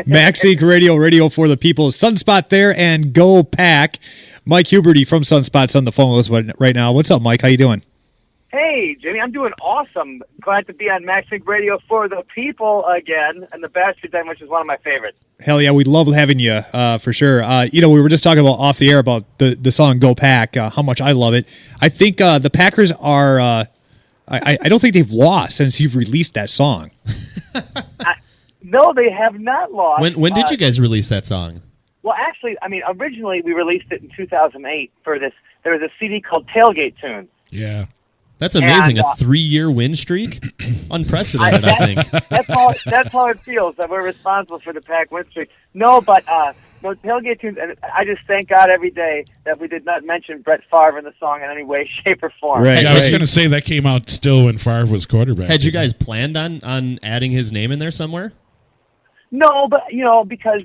MaxSync Radio for the people. Sunspot there and Go Pack. Mike Huberty from Sunspot's on the phone with us right now. What's up, Mike? How you doing? Hey, Jimmy, I'm doing awesome. Glad to be on MaxSync Radio for the people again, and the Bastard Den, which is one of my favorites. Hell yeah, we love having you for sure. We were just talking about off the air about the song Go Pack, how much I love it. I think the Packers are, I don't think they've lost since you've released that song. No, they have not lost. When did you guys release that song? Well, actually, originally we released it in 2008 for this. There was a CD called Tailgate Tunes. Yeah. That's amazing. A 3-year win streak? Unprecedented, I think. That's how it feels, that we're responsible for the Pack win streak. No, but no, Tailgate Tunes, and I just thank God every day that we did not mention Brett Favre in the song in any way, shape, or form. Right. Yeah, I was going to say that came out still when Favre was quarterback. Had you guys planned on adding his name in there somewhere? No, but, because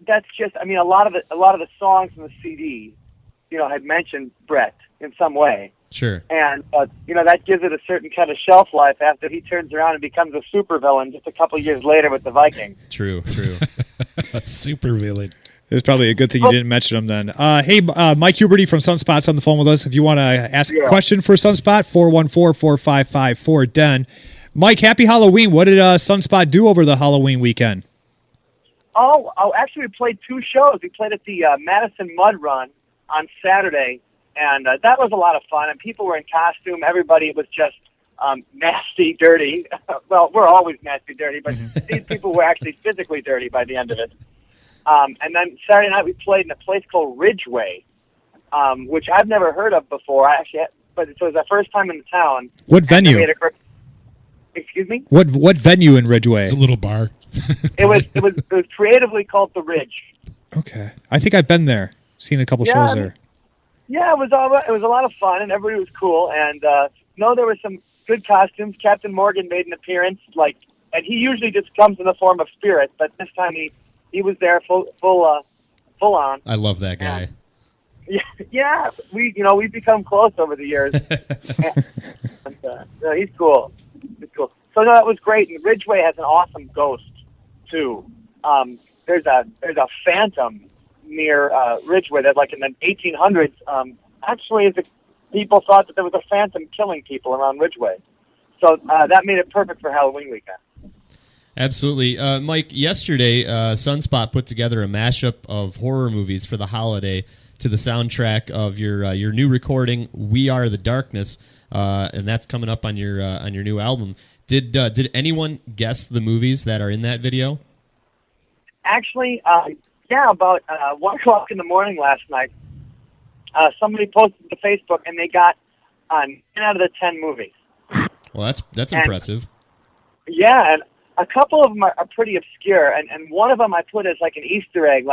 that's just, a lot of the songs in the CD, had mentioned Brett in some way. Sure. And, that gives it a certain kind of shelf life after he turns around and becomes a supervillain just a couple years later with the Vikings. True. Supervillain. It's probably a good thing you didn't mention him then. Hey, Mike Huberty from Sunspot's on the phone with us. If you want to ask a question for Sunspot, 414-455-4DEN. Mike, happy Halloween. What did Sunspot do over the Halloween weekend? Oh, actually, we played 2 shows. We played at the Madison Mud Run on Saturday, and that was a lot of fun. And people were in costume. Everybody was just nasty, dirty. Well, we're always nasty, dirty, but these people were actually physically dirty by the end of it. And then Saturday night we played in a place called Ridgeway, which I've never heard of before. But it was our first time in the town. What venue? Excuse me? What venue in Ridgeway? It's a little bar. It was creatively called The Ridge. Okay. I think I've been there. Seen a couple shows there. Yeah, it was all right. It was a lot of fun, and everybody was cool. And there were some good costumes. Captain Morgan made an appearance, and he usually just comes in the form of spirit, but this time he was there full on. I love that guy. Yeah, we've become close over the years. He's cool. So no, that was great. And Ridgeway has an awesome ghost too. There's a phantom near Ridgeway that, in the 1800s, actually, people thought that there was a phantom killing people around Ridgeway. So that made it perfect for Halloween weekend. Absolutely. Mike, yesterday, Sunspot put together a mashup of horror movies for the holiday to the soundtrack of your new recording, We Are the Darkness, and that's coming up on your new album. Did anyone guess the movies that are in that video? Actually, about 1 o'clock in the morning last night, somebody posted to Facebook, and they got 9 out of the 10 movies. Well, that's impressive. Yeah, and a couple of them are pretty obscure, and one of them I put as an Easter egg.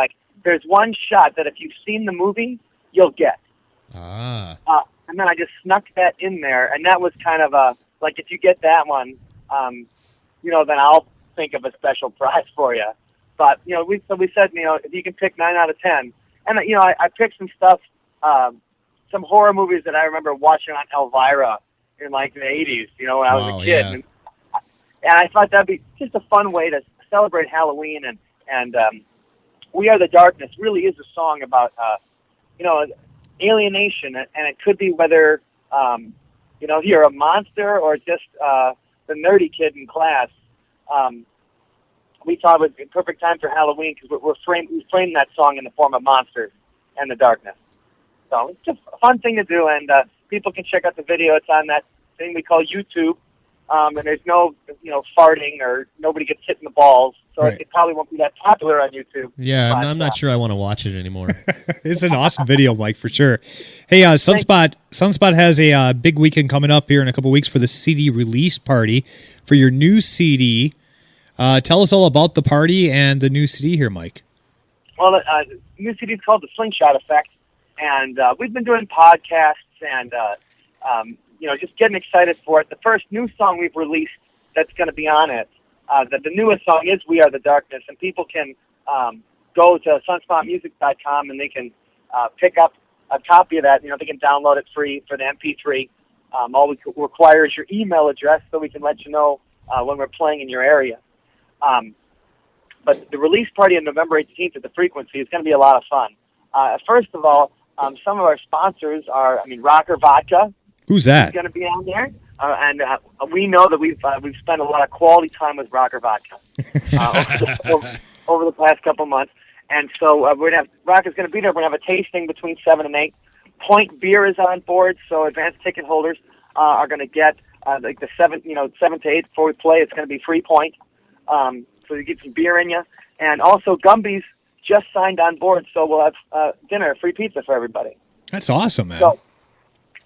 There's one shot that if you've seen the movie, you'll get. Ah. And then I just snuck that in there, and that was kind of if you get that one, then I'll think of a special prize for you. But, we said, if you can pick 9 out of 10. And, I picked some stuff, some horror movies that I remember watching on Elvira in, the 80s, when I was a kid. Yeah. And I thought that'd be just a fun way to celebrate Halloween. And We Are the Darkness really is a song about, alienation. And it could be whether, you're a monster or just the nerdy kid in class. We thought it was a perfect time for Halloween because we framed that song in the form of monsters and the darkness. So it's just a fun thing to do, and people can check out the video. It's on that thing we call YouTube, and there's no farting or nobody gets hit in the balls. So right. It probably won't be that popular on YouTube. Yeah, I'm not sure I want to watch it anymore. It's an awesome video, Mike, for sure. Hey, Sunspot has a big weekend coming up here in a couple weeks for the CD release party for your new CD. Tell us all about the party and the new CD here, Mike. Well, the new CD is called The Slingshot Effect, and we've been doing podcasts and just getting excited for it. The first new song we've released that's going to be on it, the newest song is We Are the Darkness, and people can go to sunspotmusic.com and they can pick up a copy of that. They can download it free for the MP3. All we require is your email address so we can let you know when we're playing in your area. But the release party on November 18th at the Frequency is going to be a lot of fun. First of all, some of our sponsors are, Rocker Vodka. Who's that? Going to be on there. And we know that we've spent a lot of quality time with Rocker Vodka over the past couple months. And so we're going to have, Rocker's going to be there. We're going to have a tasting between 7 and 8. Point Beer is on board, so advanced ticket holders are going to get like the 7 to 8 before we play. It's going to be free point, so you get some beer in you. And also Gumby's just signed on board, so we'll have dinner, free pizza for everybody. That's awesome, man. So,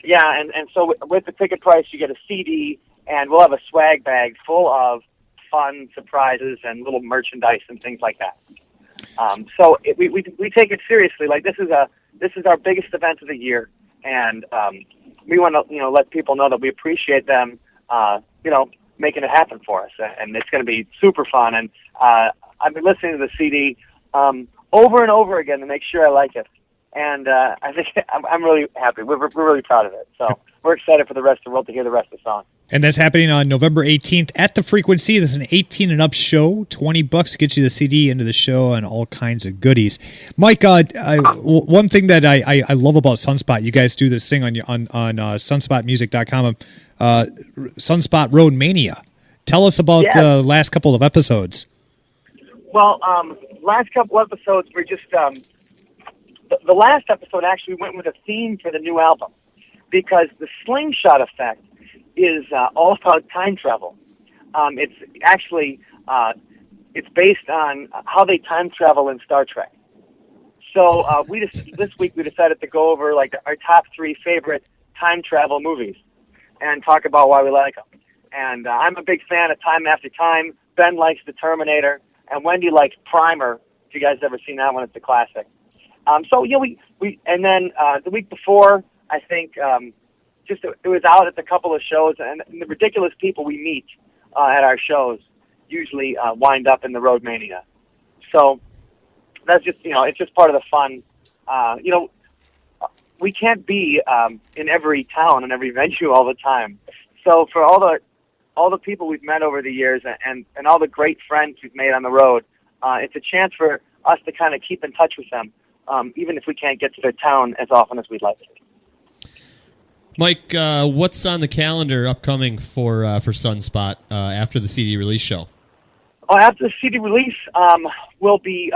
yeah, and so with the ticket price, you get a CD, and we'll have a swag bag full of fun surprises and little merchandise and things like that. So we take it seriously. Like this is our biggest event of the year, and we want to let people know that we appreciate them making it happen for us, and it's going to be super fun. And I've been listening to the CD over and over again to make sure I like it, and I think I'm really happy. We're really proud of it. So we're excited for the rest of the world to hear the rest of the song. And that's happening on November 18th at the Frequency. This is an 18 and up show. $20 to get you the CD into the show and all kinds of goodies. Mike, one thing that I love about Sunspot, you guys do this thing on sunspotmusic.com, Sunspot Road Mania. Tell us about the last couple of episodes. Well, last couple episodes were just the last episode actually went with a theme for the new album, because the slingshot effect is all about time travel. It's actually it's based on how they time travel in Star Trek. So this week we decided to go over like our top 3 favorite time travel movies and talk about why we like them. And I'm a big fan of Time After Time. Ben likes The Terminator, and Wendy likes Primer. If you guys ever seen that one, it's a classic. We and then the week before, I think. It was out at a couple of shows, and the ridiculous people we meet at our shows usually wind up in the Road Mania. So that's just, it's just part of the fun. We can't be in every town and every venue all the time. So for all the people we've met over the years and all the great friends we've made on the road, it's a chance for us to kind of keep in touch with them, even if we can't get to their town as often as we'd like to. Mike, what's on the calendar upcoming for Sunspot after the CD release show? After the CD release, we'll be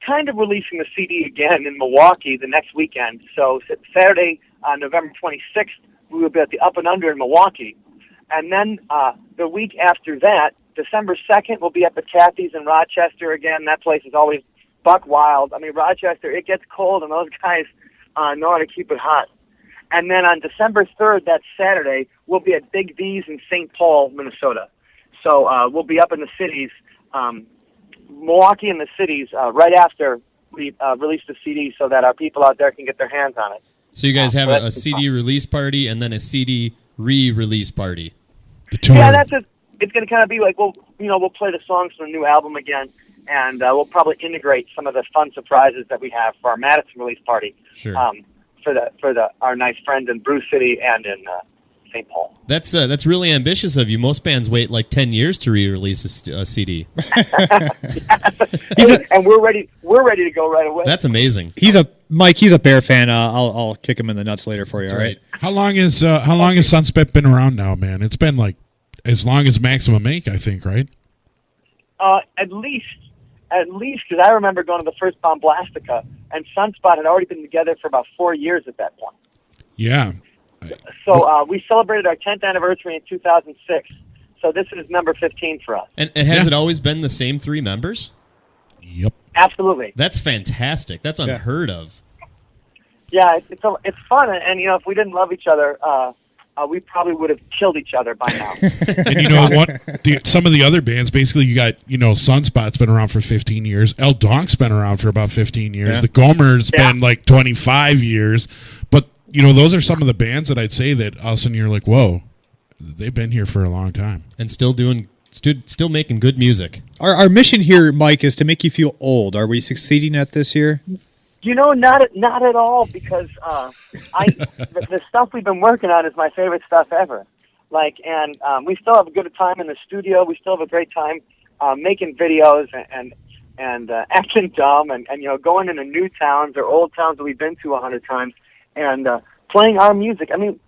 kind of releasing the CD again in Milwaukee the next weekend. So Saturday, November 26th, we will be at the Up and Under in Milwaukee. And then the week after that, December 2nd, we'll be up at Kathy's in Rochester again. That place is always buck wild. Rochester, it gets cold, and those guys know how to keep it hot. And then on December 3rd, that Saturday, we'll be at Big V's in St. Paul, Minnesota. So we'll be up in the cities, Milwaukee and the cities, right after we release the CD so that our people out there can get their hands on it. So you guys have a CD release party and then a CD re-release party. Yeah, that's it. It's going to kind of be like, we'll play the songs from the new album again, and we'll probably integrate some of the fun surprises that we have for our Madison release party. Sure. For our nice friends in Brew City and in St. Paul. That's really ambitious of you. Most bands wait like 10 years to re-release a CD. And we're ready to go right away. That's amazing. He's a Bear fan. I'll kick him in the nuts later for you. That's all right. How long has Sunspot been around now, man? It's been like as long as Maximum Ink, I think, right? At least, because I remember going to the first Bomblastica, and Sunspot had already been together for about 4 years at that point. Yeah. So we celebrated our 10th anniversary in 2006. So this is number 15 for us. And has it always been the same 3 members? Yep. Absolutely. That's fantastic. That's unheard of. Yeah, it's fun, and if we didn't love each other, we probably would have killed each other by now. And you know what? Some of the other bands, basically, you got, Sunspot's been around for 15 years. El Donk's been around for about 15 years. Yeah. The Gomer's been like 25 years. But, those are some of the bands that I'd say that all of a sudden you're like, whoa, they've been here for a long time. And still making good music. Our mission here, Mike, is to make you feel old. Are we succeeding at this here? Not at all, because the stuff we've been working on is my favorite stuff ever. We still have a good time in the studio. We still have a great time making videos, and and acting dumb, and going into new towns or old towns that we've been to 100 times, and playing our music. I mean,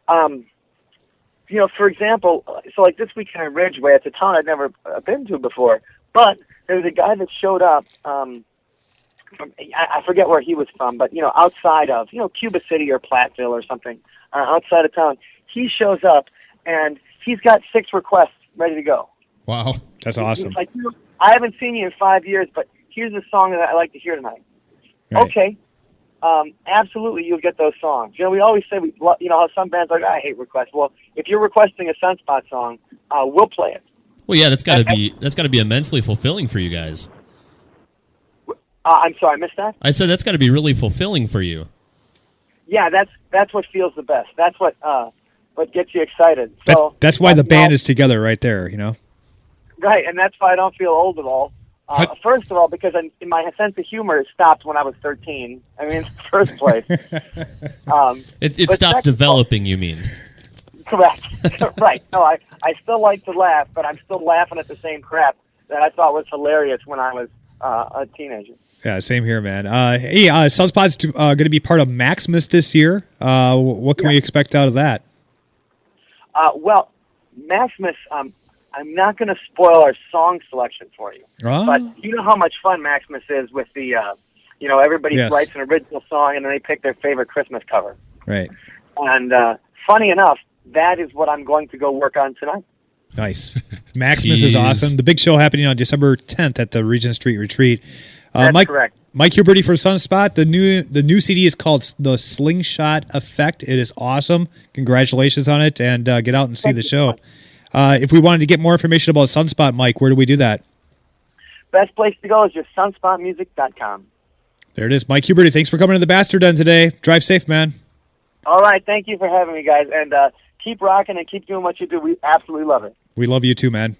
for example, so like this weekend in Ridgeway, it's a town I'd never been to before, but there was a guy that showed up. I forget where he was from, but outside of Cuba City or Platteville or something, outside of town, he shows up and he's got 6 requests ready to go. Wow, that's awesome. He's like, I haven't seen you in 5 years, but here's a song that I like to hear tonight. Right. Okay, absolutely, you'll get those songs. We always say how some bands are like, I hate requests. Well, if you're requesting a Sunspot song, we'll play it. Well, yeah, that's got to be immensely fulfilling for you guys. I'm sorry, I missed that? I said that's got to be really fulfilling for you. Yeah, that's what feels the best. That's what gets you excited. So that's why the band is together right there, Right, and that's why I don't feel old at all. First of all, because in my sense of humor stopped when I was 13. I mean, in the first place. It stopped developing, you mean? Correct. Right. No, I still like to laugh, but I'm still laughing at the same crap that I thought was hilarious when I was a teenager. Yeah, same here, man. Hey, Sunspot's going to be part of Maximus this year. What can we expect out of that? Well, Maximus, I'm not going to spoil our song selection for you. Oh. But you know how much fun Maximus is with the, everybody writes an original song and then they pick their favorite Christmas cover. Right. And funny enough, that is what I'm going to go work on tonight. Nice. Maximus is awesome. The big show happening on December 10th at the Regent Street Retreat. That's correct. Mike Huberty from Sunspot. The new CD is called The Slingshot Effect. It is awesome. Congratulations on it, and get out and see the show. If we wanted to get more information about Sunspot, Mike, where do we do that? Best place to go is just sunspotmusic.com. There it is. Mike Huberty, thanks for coming to the Bastard Den today. Drive safe, man. All right. Thank you for having me, guys. And keep rocking and keep doing what you do. We absolutely love it. We love you too, man.